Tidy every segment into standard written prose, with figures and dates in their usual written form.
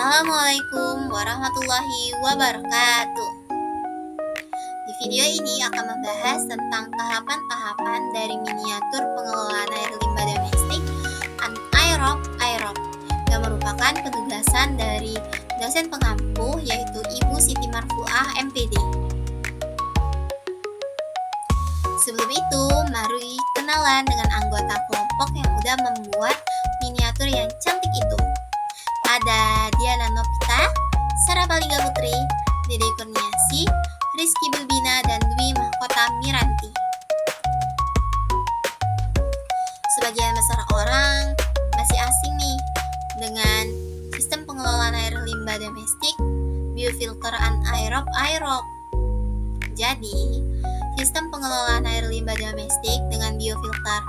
Assalamualaikum warahmatullahi wabarakatuh. Di video ini akan membahas tentang tahapan-tahapan dari miniatur pengelolaan air limbah domestik anaerob yang merupakan penugasan dari dosen pengampu yaitu Ibu Siti Marfuah MPD. Sebelum itu, mari kenalan dengan anggota kelompok yang udah membuat miniatur yang cantik itu. Ada Diana Novita, Sarah Baliga Putri, Dede Kurniasi, Rizky Bilbina, dan Dwi Mahkota Miranti. Sebagian besar orang masih asing nih dengan sistem pengelolaan air limbah domestik biofilter anaerob. Jadi, sistem pengelolaan air limbah domestik dengan biofilter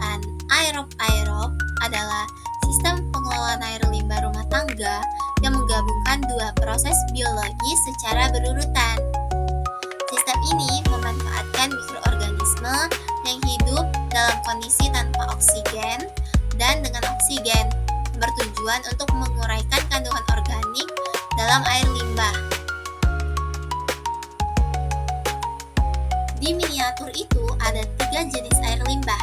anaerob adalah sistem pengelolaan air limbah rumah tangga yang menggabungkan dua proses biologis secara berurutan. Sistem ini memanfaatkan mikroorganisme yang hidup dalam kondisi tanpa oksigen dan dengan oksigen, bertujuan untuk menguraikan kandungan organik dalam air limbah. Di miniatur itu ada 3 jenis air limbah.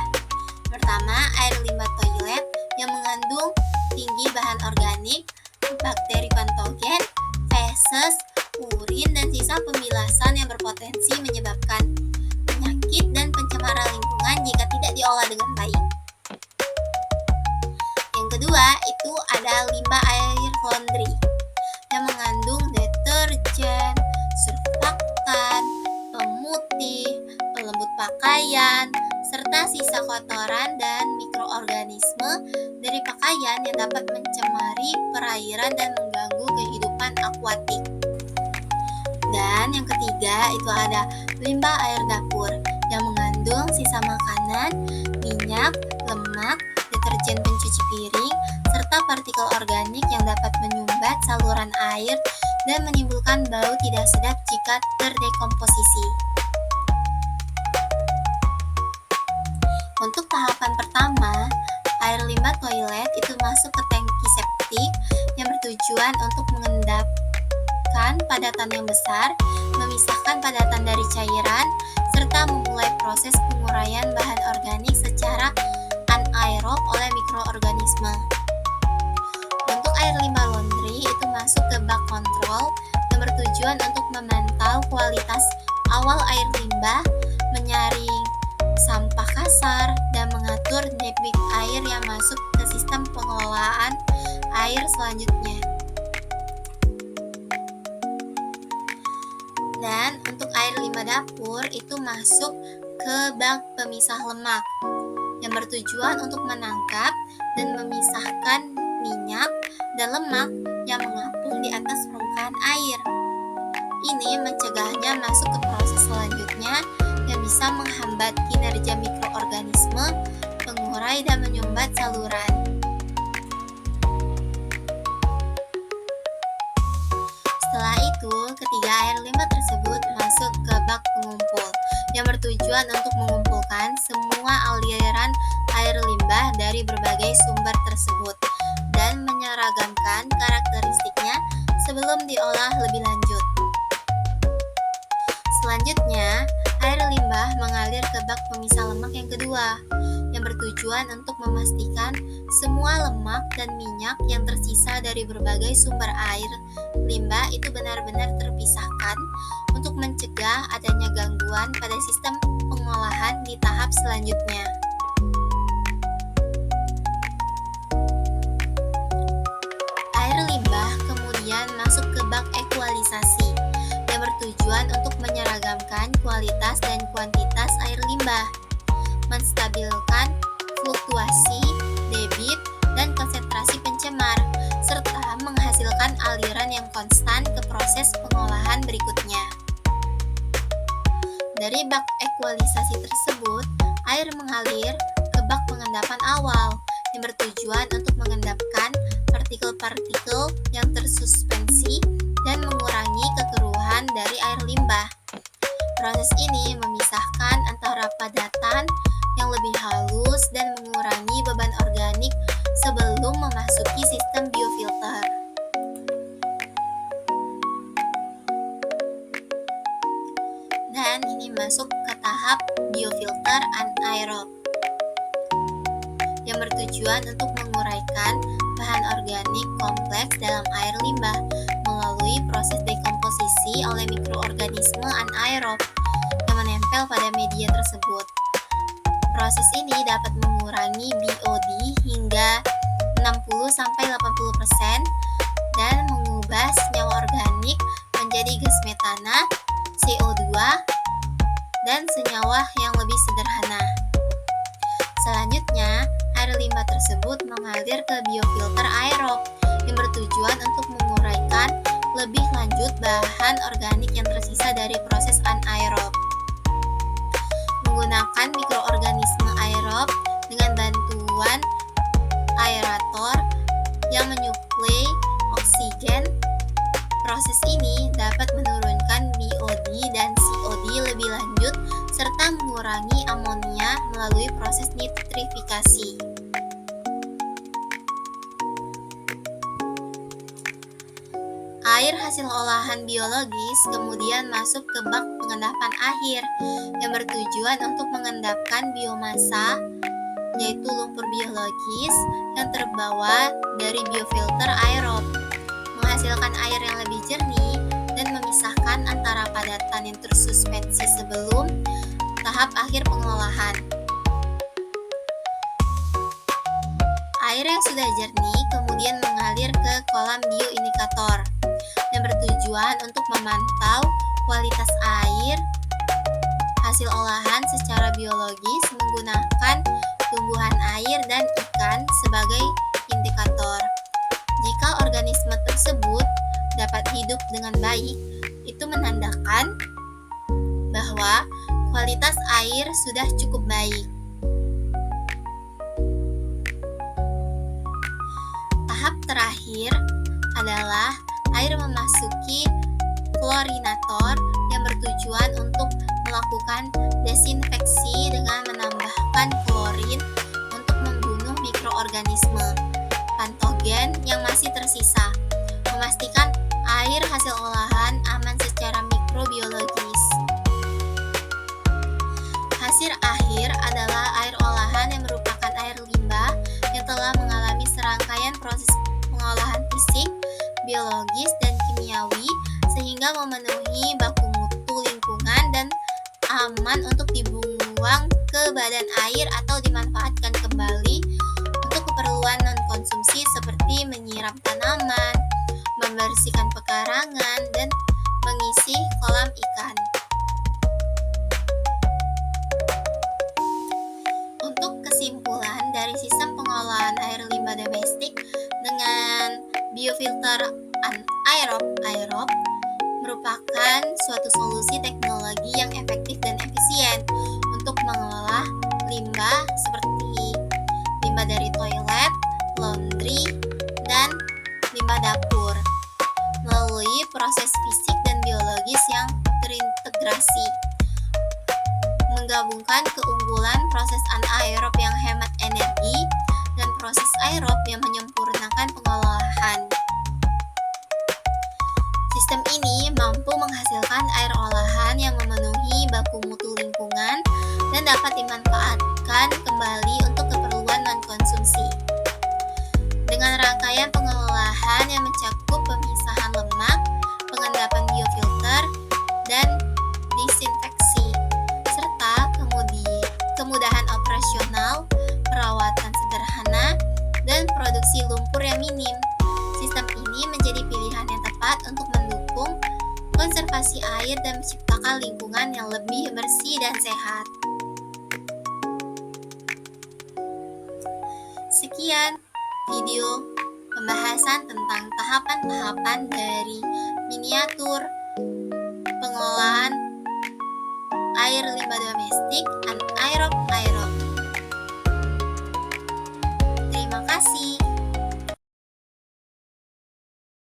Pertama, air limbah toilet yang mengandung tinggi bahan organik, bakteri patogen, feses, urin, dan sisa pemilasan yang berpotensi menyebabkan penyakit dan pencemaran lingkungan jika tidak diolah dengan baik. Yang kedua, itu ada limbah air laundry yang mengandung deterjen, surfaktan, pemutih, pelembut pakaian, serta sisa kotoran dan mikroorganisme dari pakaian yang dapat mencemari perairan dan mengganggu kehidupan akuatik. Dan yang ketiga itu ada limbah air dapur yang mengandung sisa makanan, minyak, lemak, deterjen pencuci piring, serta partikel organik yang dapat menyumbat saluran air dan menimbulkan bau tidak sedap jika terdekomposisi. Untuk tahapan pertama, air limbah toilet itu masuk ke tangki septik yang bertujuan untuk mengendapkan padatan yang besar, memisahkan padatan dari cairan, serta memulai proses penguraian bahan organik secara anaerob oleh mikroorganisme. Untuk air limbah laundry itu masuk ke bak kontrol yang bertujuan untuk memantau kualitas awal air limbah, menyaring sampah kasar, dan mengatur debit air yang masuk ke sistem pengelolaan air selanjutnya. Dan untuk air limbah dapur itu masuk ke bak pemisah lemak yang bertujuan untuk menangkap dan memisahkan minyak dan lemak yang mengapung di atas permukaan air. Ini mencegahnya masuk ke proses selanjutnya yang bisa menghambat kinerja mikroorganisme, mengurai dan menyumbat saluran. Setelah itu, ketiga air limbah tersebut masuk ke bak pengumpul yang bertujuan untuk mengumpulkan semua aliran air limbah dari berbagai sumber tersebut dan menyeragamkan karakteristiknya sebelum diolah lebih lanjut. Selanjutnya, air limbah mengalir ke bak pemisah lemak yang kedua, yang bertujuan untuk memastikan semua lemak dan minyak yang tersisa dari berbagai sumber air limbah itu benar-benar terpisahkan untuk mencegah adanya gangguan pada sistem pengolahan di tahap selanjutnya. Air limbah kemudian masuk ke bak ekualisasi yang bertujuan untuk menyeragamkan kualitas dan kuantitas air limbah, menstabilkan fluktuasi, debit, dan konsentrasi pencemar, serta menghasilkan aliran yang konstan ke proses pengolahan berikutnya. Dari bak ekualisasi tersebut, air mengalir ke bak pengendapan awal yang bertujuan untuk mengendapkan partikel-partikel yang tersuspensi dan mengurangi kekeruhan dari air limbah. Proses ini memisahkan antara padatan yang lebih halus dan mengurangi beban organik sebelum memasuki sistem biofilter. ini masuk ke tahap biofilter anaerob yang bertujuan untuk menguraikan bahan organik kompleks dalam air limbah melalui proses dekomposisi oleh mikroorganisme anaerob yang menempel pada media tersebut. Proses ini dapat mengurangi BOD hingga 60-80% dan mengubah senyawa organik menjadi gas metana, CO2, dan senyawa yang lebih sederhana. Selanjutnya, air limbah tersebut mengalir ke biofilter aerob yang bertujuan untuk menguraikan lebih lanjut bahan organik yang tersisa dari proses anaerob. Menggunakan mikroorganisme aerob dengan bantuan aerator yang menyuplai oksigen, proses ini dapat menurunkan BOD dan COD lebih lanjut serta mengurangi amonia melalui proses nitrifikasi. Air hasil olahan biologis kemudian masuk ke bak pengendapan akhir yang bertujuan untuk mengendapkan biomasa, yaitu lumpur biologis yang terbawa dari biofilter aerob, menghasilkan air yang lebih jernih dan memisahkan antara padatan yang tersuspensi sebelum tahap akhir pengolahan. Air yang sudah jernih kemudian mengalir ke kolam bioindikator yang bertujuan untuk memantau kualitas air hasil olahan secara biologis menggunakan tumbuhan air dan ikan sebagai indikator. Jika organisme tersebut dapat hidup dengan baik, itu menandakan bahwa kualitas air sudah cukup baik. Tahap terakhir adalah air memasuki klorinator yang bertujuan untuk melakukan desinfeksi dengan menambahkan klorin untuk membunuh mikroorganisme patogen yang masih tersisa, memastikan air hasil olahan aman secara mikrobiologis. Hasil akhir adalah air olahan yang merupakan air limbah yang telah mengalami serangkaian proses pengolahan fisik, biologis, dan kimiawi sehingga memenuhi baku mutu lingkungan dan aman untuk dibuang ke badan air atau dimanfaatkan kembali untuk keperluan non-konsumsi seperti menyiram tanaman, membersihkan pekarangan, dan mengisi kolam ikan. Untuk kesimpulan dari sistem pengolahan air limbah domestik dengan biofilter anaerob merupakan suatu solusi teknologi yang efektif dan efisien untuk mengelola limbah seperti limbah dari toilet, laundry, dan limbah dapur melalui proses fisik dan biologis yang terintegrasi, menggabungkan keunggulan proses anaerob yang hemat energi dan proses aerob yang menyempurnakan pengolahan. Sistem ini mampu menghasilkan air olahan yang memenuhi baku mutu lingkungan dan dapat dimanfaatkan kembali untuk keperluan non-konsumsi. Dengan rangkaian pengolahan yang mencakup pemisahan lemak, pengendapan biofilter, dan disinfeksi, serta kemudahan operasional, perawatan sederhana, dan produksi lumpur yang minim, sistem ini menjadi pilihan yang tepat untuk mendukung konservasi air dan menciptakan lingkungan yang lebih bersih dan sehat. Sekian video pembahasan tentang tahapan-tahapan dari miniatur pengolahan air limbah domestik anaerob